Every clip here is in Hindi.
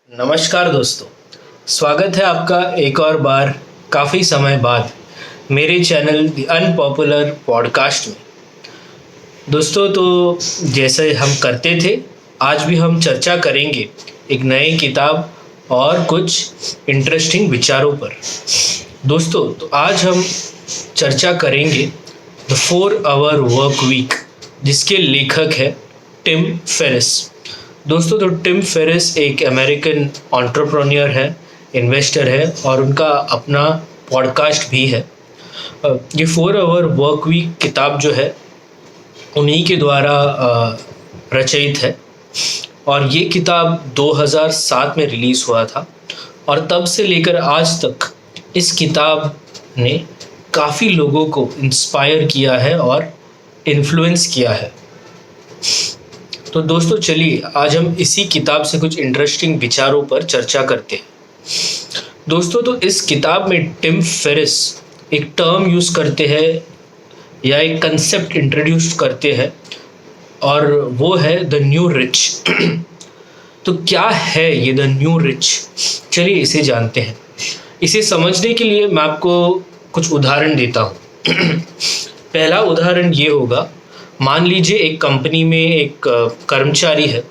नमस्कार दोस्तों, स्वागत है आपका एक और बार काफ़ी समय बाद मेरे चैनल द अनपॉपुलर पॉडकास्ट में। दोस्तों, तो जैसे हम करते थे, आज भी हम चर्चा करेंगे एक नई किताब और कुछ इंटरेस्टिंग विचारों पर। दोस्तों, तो आज हम चर्चा करेंगे द 4 आवर वर्क वीक, जिसके लेखक है टिम फेरिस। दोस्तों, तो टिम फेरिस एक अमेरिकन एंटरप्रेन्योर है, इन्वेस्टर है और उनका अपना पॉडकास्ट भी है। ये 4 आवर वर्क वीक किताब जो है उन्हीं के द्वारा रचित है और ये किताब 2007 में रिलीज़ हुआ था और तब से लेकर आज तक इस किताब ने काफ़ी लोगों को इंस्पायर किया है और इन्फ्लुएंस किया है। तो दोस्तों, चलिए आज हम इसी किताब से कुछ इंटरेस्टिंग विचारों पर चर्चा करते हैं। दोस्तों, तो इस किताब में टिम फेरिस एक टर्म यूज़ करते हैं या एक कंसेप्ट इंट्रोड्यूस करते हैं और वो है द न्यू रिच। तो क्या है ये द न्यू रिच? चलिए इसे जानते हैं। इसे समझने के लिए मैं आपको कुछ उदाहरण देता हूँ। पहला उदाहरण ये होगा, मान लीजिए एक कंपनी में एक कर्मचारी है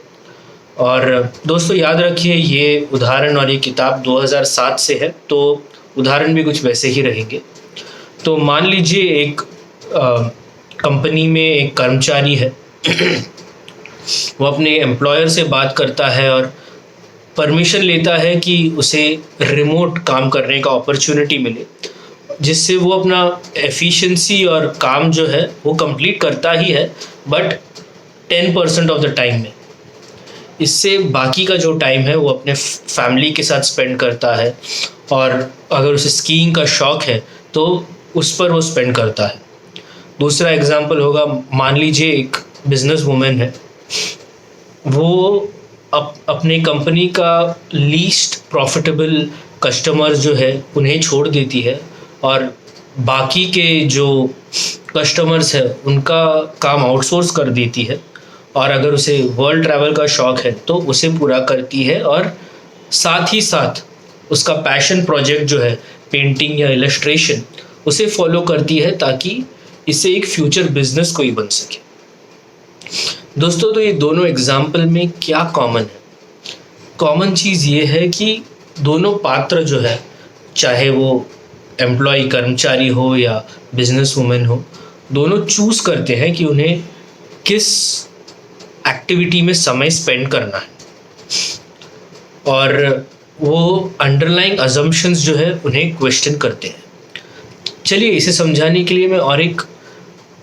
और दोस्तों याद रखिए ये उदाहरण और ये किताब 2007 से है, तो उदाहरण भी कुछ वैसे ही रहेंगे। तो मान लीजिए एक कंपनी में एक कर्मचारी है। वो अपने एम्प्लॉयर से बात करता है और परमिशन लेता है कि उसे रिमोट काम करने का अपॉर्चुनिटी मिले, जिससे वो अपना एफिशिएंसी और काम जो है वो कंप्लीट करता ही है, बट 10% ऑफ द टाइम में। इससे बाकी का जो टाइम है वो अपने फैमिली के साथ स्पेंड करता है और अगर उसे स्कीइंग का शौक़ है तो उस पर वो स्पेंड करता है। दूसरा एग्जांपल होगा, मान लीजिए एक बिजनेस वूमेन है, वो अपने कंपनी का लीस्ट प्रॉफिटेबल कस्टमर जो है उन्हें छोड़ देती है और बाकी के जो कस्टमर्स है उनका काम आउटसोर्स कर देती है। और अगर उसे वर्ल्ड ट्रैवल का शौक़ है तो उसे पूरा करती है और साथ ही साथ उसका पैशन प्रोजेक्ट जो है पेंटिंग या इलस्ट्रेशन उसे फॉलो करती है, ताकि इससे एक फ्यूचर बिजनेस कोई बन सके। दोस्तों, तो ये दोनों एग्जाम्पल में क्या कॉमन है? कॉमन चीज़ ये है कि दोनों पात्र जो है, चाहे वो एम्प्लॉय कर्मचारी हो या बिजनेस वुमेन हो, दोनों चूज़ करते हैं कि उन्हें किस एक्टिविटी में समय स्पेंड करना है और वो अंडरलाइंग अजम्पशंस जो है उन्हें क्वेश्चन करते हैं। चलिए इसे समझाने के लिए मैं और एक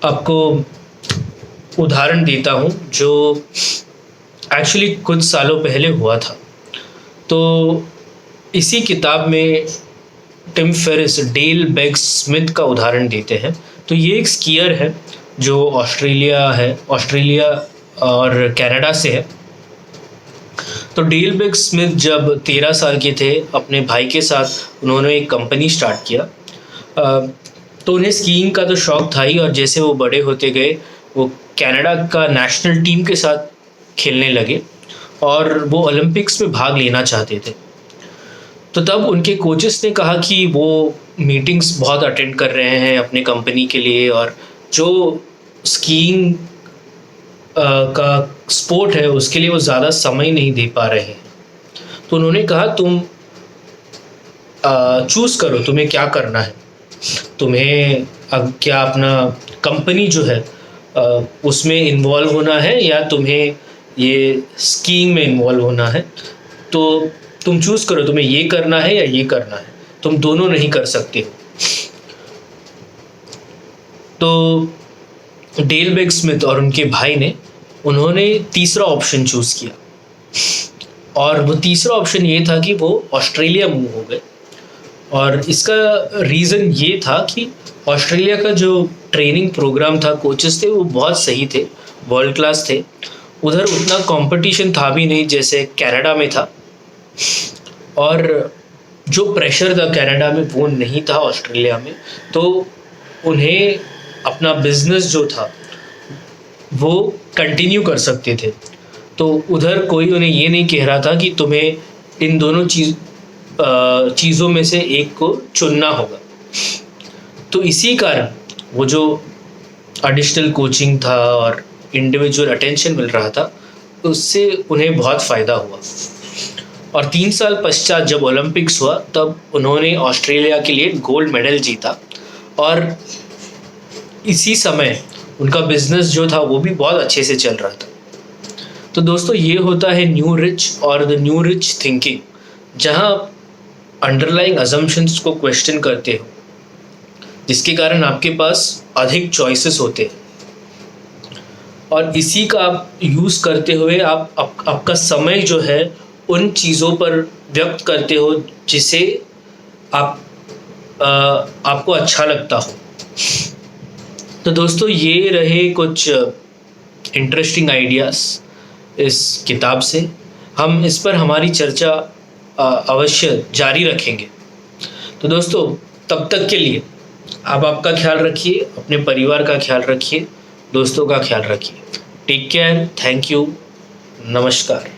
आपको उदाहरण देता हूँ जो एक्चुअली कुछ सालों पहले हुआ था। तो इसी किताब में Tim Ferriss Dale Beggs Smith का उदाहरण देते हैं। तो ये एक स्कीयर है जो ऑस्ट्रेलिया और कनाडा से है। तो डेल बेग्स स्मिथ जब 13 साल के थे, अपने भाई के साथ उन्होंने एक कंपनी स्टार्ट किया। तो उन्हें स्कीइंग का तो शौक़ था ही, और जैसे वो बड़े होते गए वो कनाडा का नेशनल टीम के साथ खेलने लगे और वो ओलंपिक्स में भाग लेना चाहते थे। तो तब उनके कोचेस ने कहा कि वो मीटिंग्स बहुत अटेंड कर रहे हैं अपने कंपनी के लिए और जो स्कीइंग का स्पोर्ट है उसके लिए वो ज़्यादा समय नहीं दे पा रहे हैं। तो उन्होंने कहा तुम चूज़ करो, तुम्हें क्या करना है। तुम्हें क्या अपना कंपनी जो है उसमें इन्वॉल्व होना है या तुम्हें ये स्कीइंग में इन्वॉल्व होना है। तो तुम चूज़ करो, तुम्हें ये करना है या ये करना है, तुम दोनों नहीं कर सकते हो। तो डेल बेग स्मिथ और उनके भाई ने उन्होंने तीसरा ऑप्शन चूज़ किया और वो तीसरा ऑप्शन ये था कि वो ऑस्ट्रेलिया मूव हो गए। और इसका रीज़न ये था कि ऑस्ट्रेलिया का जो ट्रेनिंग प्रोग्राम था, कोचेस थे, वो बहुत सही थे, वर्ल्ड क्लास थे। उधर उतना कंपटीशन था भी नहीं जैसे कनाडा में था, और जो प्रेशर था कनाडा में वो नहीं था ऑस्ट्रेलिया में। तो उन्हें अपना बिजनेस जो था वो कंटिन्यू कर सकते थे। तो उधर कोई उन्हें ये नहीं कह रहा था कि तुम्हें इन दोनों चीज़ों में से एक को चुनना होगा। तो इसी कारण वो जो एडिशनल कोचिंग था और इंडिविजुअल अटेंशन मिल रहा था, उससे उन्हें बहुत फ़ायदा हुआ। और 3 साल पश्चात जब ओलंपिक्स हुआ तब उन्होंने ऑस्ट्रेलिया के लिए गोल्ड मेडल जीता, और इसी समय उनका बिजनेस जो था वो भी बहुत अच्छे से चल रहा था। तो दोस्तों, ये होता है न्यू रिच और द न्यू रिच थिंकिंग, जहां आप अंडरलाइंग अजम्पशंस को क्वेश्चन करते हो, जिसके कारण आपके पास अधिक चॉइसेस होते हैं, और इसी का आप यूज़ करते हुए आपका समय जो है उन चीज़ों पर व्यक्त करते हो जिसे आपको अच्छा लगता हो। तो दोस्तों, ये रहे कुछ इंटरेस्टिंग आइडियाज़ इस किताब से। हम इस पर हमारी चर्चा अवश्य जारी रखेंगे। तो दोस्तों, तब तक के लिए आप आपका ख्याल रखिए, अपने परिवार का ख्याल रखिए, दोस्तों का ख्याल रखिए। टेक केयर, थैंक यू, नमस्कार।